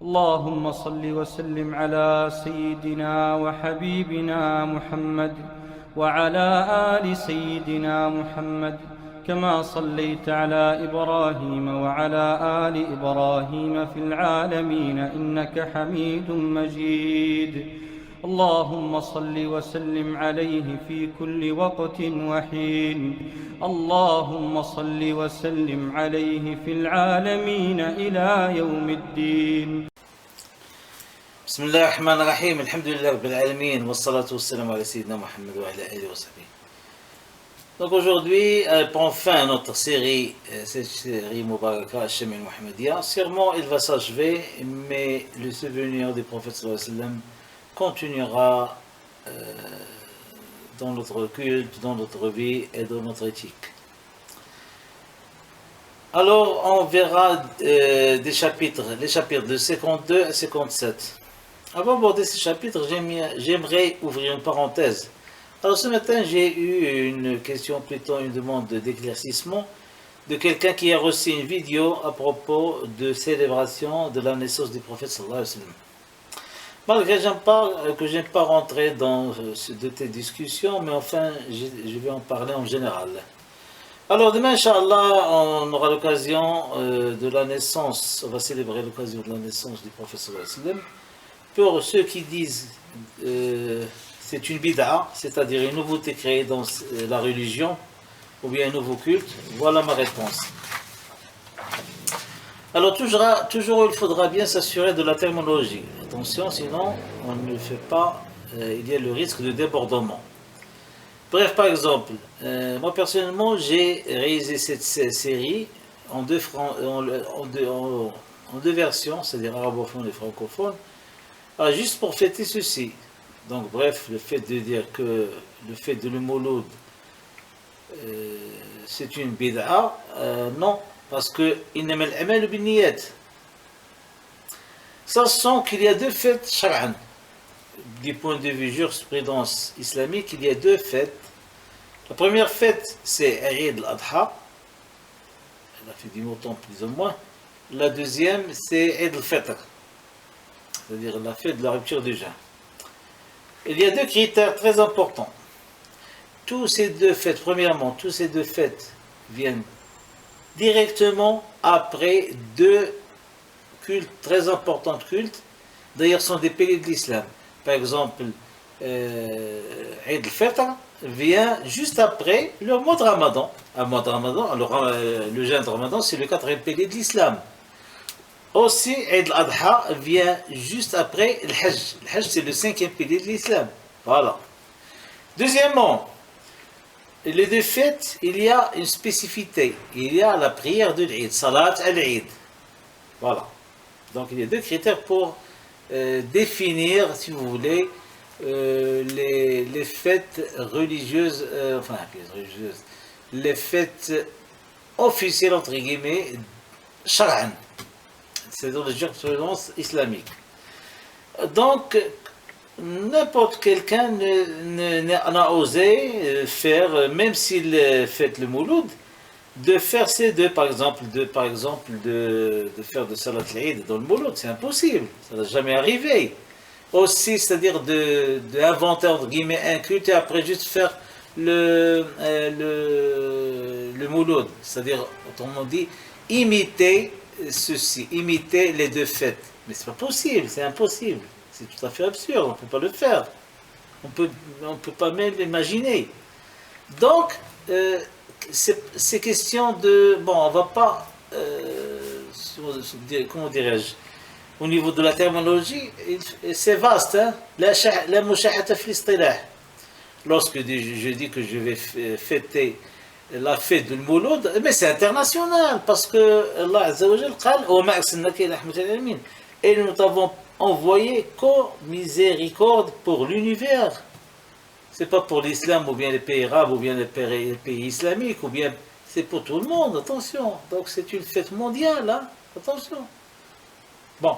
اللهم صل وسلم على سيدنا وحبيبنا محمد وعلى آل سيدنا محمد كما صليت على إبراهيم وعلى آل إبراهيم في العالمين إنك حميد مجيد. اللهم صل وسلم عليه في كل وقت وحين. اللهم صل وسلم عليه في العالمين إلى يوم الدين. بسم الله الرحمن الرحيم. الحمد لله رب العالمين والصلاة والسلام على سيدنا Muhammad wa ala alihi wa sahbihi. Donc aujourd'hui, elle prend fin à notre série, cette série Mubaraka Al-Shamil Muhammadiyya. Sûrement, il va s'achever, mais le souvenir du prophète sallallahu alayhi wa sallam continuera dans notre culte, dans notre vie et dans notre éthique. Alors, on verra des chapitres, les chapitres de 52 à 57. Avant d'aborder ces chapitres, j'aimerais ouvrir une parenthèse. Alors ce matin, j'ai eu une question, plutôt une demande d'éclaircissement de quelqu'un qui a reçu une vidéo à propos de célébration de la naissance du prophète sallallahu alayhi wa sallam. Malgré que je n'aime pas rentrer dans de tes discussions, mais enfin, je vais en parler en général. Alors demain, Inch'Allah, on aura l'occasion de la naissance, on va célébrer l'occasion de la naissance du prophète sallallahu alayhi wa sallam. Pour ceux qui disent c'est une bid'a, c'est-à-dire une nouveauté créée dans la religion, ou bien un nouveau culte, voilà ma réponse. Alors toujours il faudra bien s'assurer de la terminologie. Attention, sinon on ne fait pas, il y a le risque de débordement. Bref, par exemple, moi personnellement j'ai réalisé cette série en deux versions, c'est-à-dire arabophone et francophone, juste pour fêter ceci. Donc bref, le fait de dire que le fait de le mouloud c'est une bid'a, non. Parce que innamal a'malu binniyat. Sachant qu'il y a deux fêtes shar'an. Du point de vue jurisprudence islamique, il y a deux fêtes. La première fête, c'est Eid al-Adha, la fête du mouton plus ou moins. La deuxième, c'est Eid al-Fitr, c'est-à-dire la fête de la rupture du jeûne. Il y a deux critères très importants. Tous ces deux fêtes, premièrement, tous ces deux fêtes viennent directement après deux cultes très importants cultes, d'ailleurs sont des piliers de l'islam. Par exemple, Eid al-Fitr vient juste après le mois de Ramadan. Alors, le jeûne de Ramadan, c'est le quatrième pilier de l'islam. Aussi, Eid al-Adha vient juste après le Hajj. Le Hajj, c'est le cinquième pilier de l'islam. Voilà. Deuxièmement, les deux fêtes, il y a une spécificité. Il y a la prière de l'Eid, Salat al-Eid. Voilà. Donc il y a deux critères pour définir, si vous voulez, les fêtes religieuses, les fêtes officielles, entre guillemets, shar'an. C'est-à-dire les jurisprudence islamique. Donc, n'importe quelqu'un n'a osé faire, même s'il fait le mouloud, de faire ces deux, par exemple, de faire de Salat al-Eid dans le mouloud, c'est impossible, ça n'a jamais arrivé. Aussi, c'est-à-dire d'inventer, entre guillemets, un culte et après juste faire le mouloud, c'est-à-dire, autrement dit, imiter ceci, imiter les deux fêtes. Mais c'est pas possible, c'est impossible. C'est tout à fait absurde, on ne peut pas le faire. On peut pas même l'imaginer. Donc, ces questions de... Bon, on ne va pas... comment dirais-je? Au niveau de la terminologie, c'est vaste. Hein? La mushahata fi l'istilah. Lorsque je dis que je vais fêter la fête du Mouloud, mais c'est international, parce que Allah Azza wa Jal qal wa ma arsalnaka illa rahmatan lil alamin. Et nous t'avons envoyé comme miséricorde pour l'univers. C'est pas pour l'islam ou bien les pays arabes ou bien les pays islamiques, ou bien c'est pour tout le monde, attention. Donc c'est une fête mondiale, hein? Attention. Bon.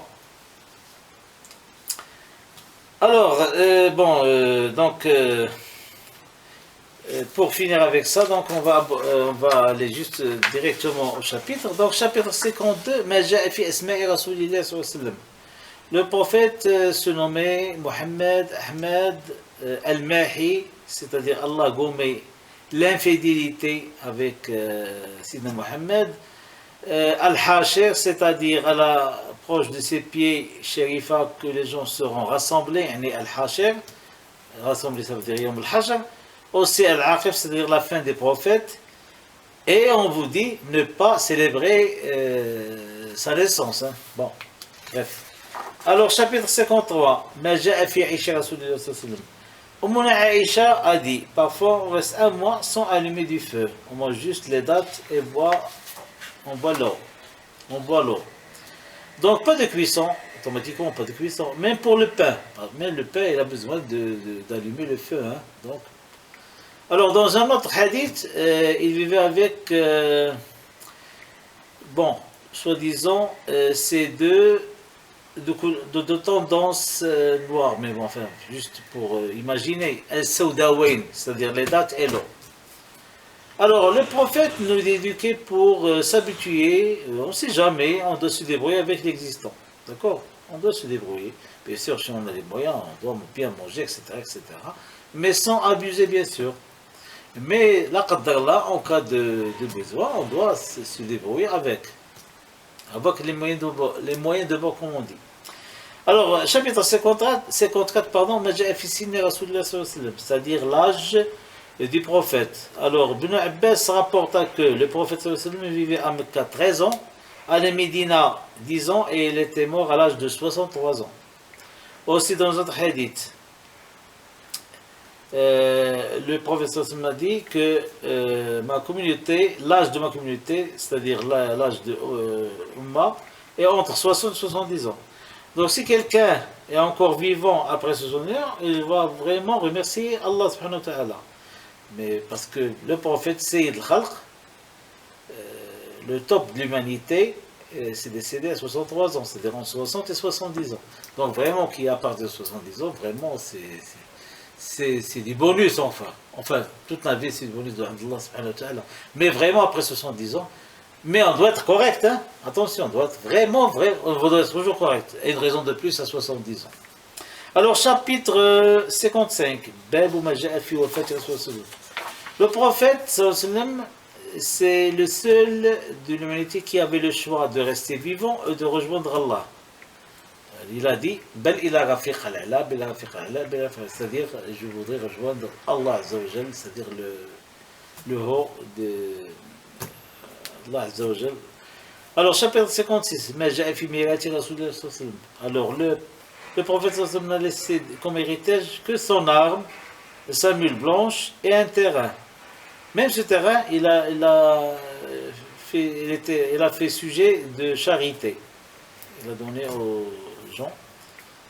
Alors, donc pour finir avec ça, donc on va aller juste directement au chapitre. Donc chapitre 52, Ma ja'a fi asma'i Rasulillah sallallahu alayhi wa sallam. Le prophète se nommait Mohammed Ahmed Al-Mahi, c'est-à-dire Allah gommé l'infidélité avec Sidna Mohammed. Al-Hashir, c'est-à-dire à la proche de ses pieds shérifa que les gens seront rassemblés, Al-Hashir, rassemblés ça veut dire Yom Al-Hashir. Aussi Al-Aqib, c'est-à-dire la fin des prophètes. Et on vous dit ne pas célébrer sa naissance. Hein. Bon, bref. Alors, chapitre 53. Maja'a fi Aïcha Rasulullah sallallahu alayhi wa Aïcha a dit, parfois on reste un mois sans allumer du feu. On mange juste les dates et on boit l'eau. On boit l'eau. Donc, pas de cuisson. Automatiquement, pas de cuisson. Même pour le pain. Même le pain, il a besoin d'allumer le feu. Hein. Donc, alors, dans un autre hadith, il vivait avec, soi-disant, ces deux de tendance noire, mais bon, enfin, juste pour imaginer, al-Sawdawain, c'est-à-dire les dates et l'eau. Alors, le prophète nous éduquait pour s'habituer, on ne sait jamais, on doit se débrouiller avec l'existant. D'accord? On doit se débrouiller. Bien sûr, si on a les moyens, on doit bien manger, etc., etc. Mais sans abuser, bien sûr. Mais, la qaddarla, en cas de besoin, on doit se débrouiller avec les moyens de bord, comme on dit. Alors, chapitre 54 pardon, c'est-à-dire l'âge du prophète. Alors, Ibn Abbas rapporta que le prophète vivait à Mecca 13 ans, à la Médina 10 ans, et il était mort à l'âge de 63 ans. Aussi dans un autre hadith, le professeur m'a dit que ma communauté, l'âge de ma communauté, c'est-à-dire l'âge de Ummah, est entre 60 et 70 ans. Donc si quelqu'un est encore vivant après 70 ans, il va vraiment remercier Allah subhanahu wa ta'ala. Mais parce que le prophète Sayyid al-Khalq, le top de l'humanité, s'est décédé à 63 ans, c'est-à-dire entre 60 et 70 ans. Donc vraiment, qui à partir de 70 ans, vraiment c'est du bonus enfin toute la vie c'est du bonus de Allah subhanahu wa ta'ala, mais vraiment après 70 ans, mais on doit être correct, hein? Attention, on doit être vraiment on doit être toujours correct, et une raison de plus à 70 ans. Alors chapitre 55, le prophète c'est le seul de l'humanité qui avait le choix de rester vivant et de rejoindre Allah. Il a dit, c'est-à-dire, je voudrais rejoindre Allah Azzawajal, c'est-à-dire le haut de Allah Azzawajal. Alors, chapitre 56, alors, le prophète n'a laissé comme héritage que son arme, sa mule blanche et un terrain. Même ce terrain, il a fait sujet de charité. Il a donné aux gens.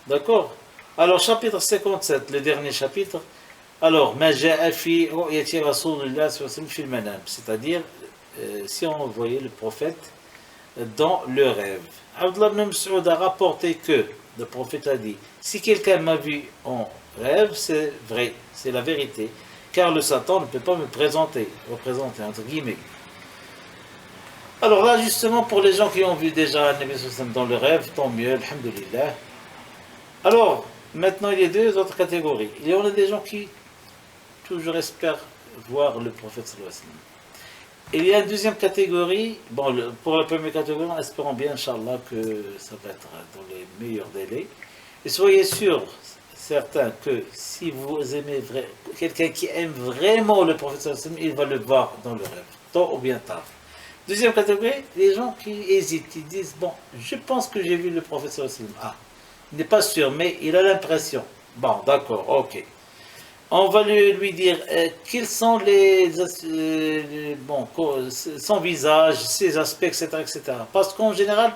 D'accord? Alors, chapitre 57, le dernier chapitre. Alors, c'est-à-dire, si on voyait le prophète dans le rêve. Abdullah ibn Mas'ud a rapporté que le prophète a dit, si quelqu'un m'a vu en rêve, c'est vrai, c'est la vérité, car le Satan ne peut pas me représenter, entre guillemets. Alors là, justement, pour les gens qui ont vu déjà Nabi sallam dans le rêve, tant mieux, alhamdulillah. Alors, maintenant, il y a deux autres catégories. Il y en a des gens qui toujours espèrent voir le prophète sallallahu alayhi wa sallam. Il y a une deuxième catégorie, pour la première catégorie, espérons bien, Inch'Allah, que ça va être dans les meilleurs délais. Et soyez sûrs, certains, que si vous aimez quelqu'un qui aime vraiment le prophète sallallahu alayhi wa sallam, il va le voir dans le rêve, tôt ou bien tard. Deuxième catégorie, les gens qui hésitent, ils disent, je pense que j'ai vu le prophète sallallahu alayhi wa sallam. Il n'est pas sûr, mais il a l'impression. Bon, d'accord, ok. On va lui dire quels sont son visage, ses aspects, etc., etc. Parce qu'en général,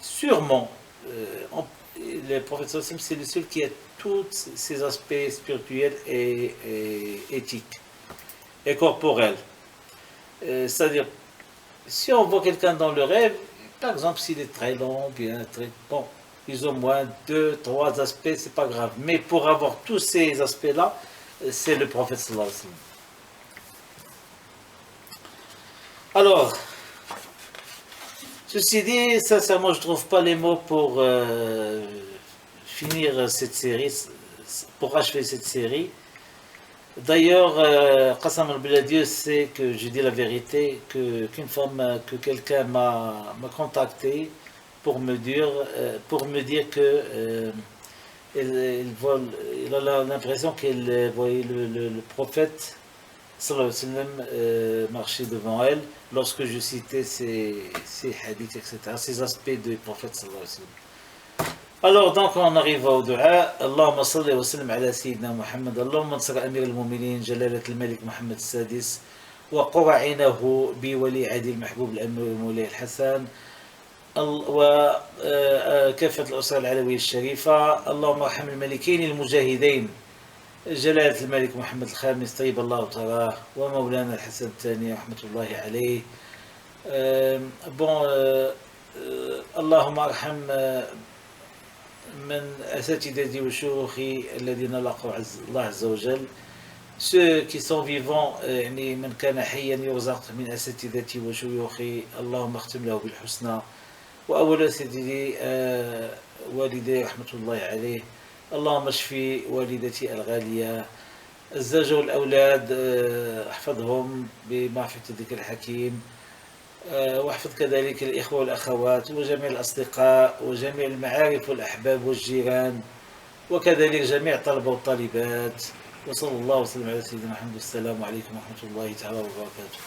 sûrement, le prophète sallallahu alayhi wa sallam, c'est le seul qui a tous ces aspects spirituels et éthiques et corporels. C'est-à-dire, si on voit quelqu'un dans le rêve, par exemple, s'il est très long, ils ont moins 2, 3 aspects, c'est pas grave. Mais pour avoir tous ces aspects-là, c'est le prophète sallallahu alayhi wa sallam. Ceci dit, sincèrement, je ne trouve pas les mots pour finir cette série, pour achever cette série. D'ailleurs, Qassam al-Biladieu sait que je dis la vérité, que quelqu'un m'a contacté pour me dire que il a l'impression qu'il voyait le prophète sallallahu alayhi wa sallam marcher devant elle lorsque je citais ces hadiths, etc., ces aspects du prophète sallallahu alayhi wa sallam. Alors donc on arrive au dua. Allahumma salli wa sallim ala sayyidina Muhammad. Allahumma ansur amir al-mu'minin jalalat al-malik Muhammad al-Sadis wa qur'inahu bi wali adi al-mahbub al-amir al-mulay al-Hasan وكافة الأسرة العلوية الشريفة. اللهم ارحم الملكين المجاهدين جلالة الملك محمد الخامس طيب الله تراه ومولانا الحسن الثاني رحمة الله عليه. اللهم ارحم من أساتذتي وشيوخي الذين لقوا الله عز وجل. Ceux qui sont vivants يعني من كان حيا يرزق من أساتذتي وشيوخي اللهم اختم له بالحسنى. وأول أساتذتي والدي رحمة الله عليه. اللهم اشفي والدتي الغالية. الزوج والأولاد احفظهم بمعرفة الذكر الحكيم. واحفظ كذلك الإخوة والأخوات وجميع الأصدقاء وجميع المعارف والأحباب والجيران وكذلك جميع الطلبة والطالبات. وصلى الله وسلم على سيدنا محمد. السلام عليكم ورحمة الله تعالى وبركاته.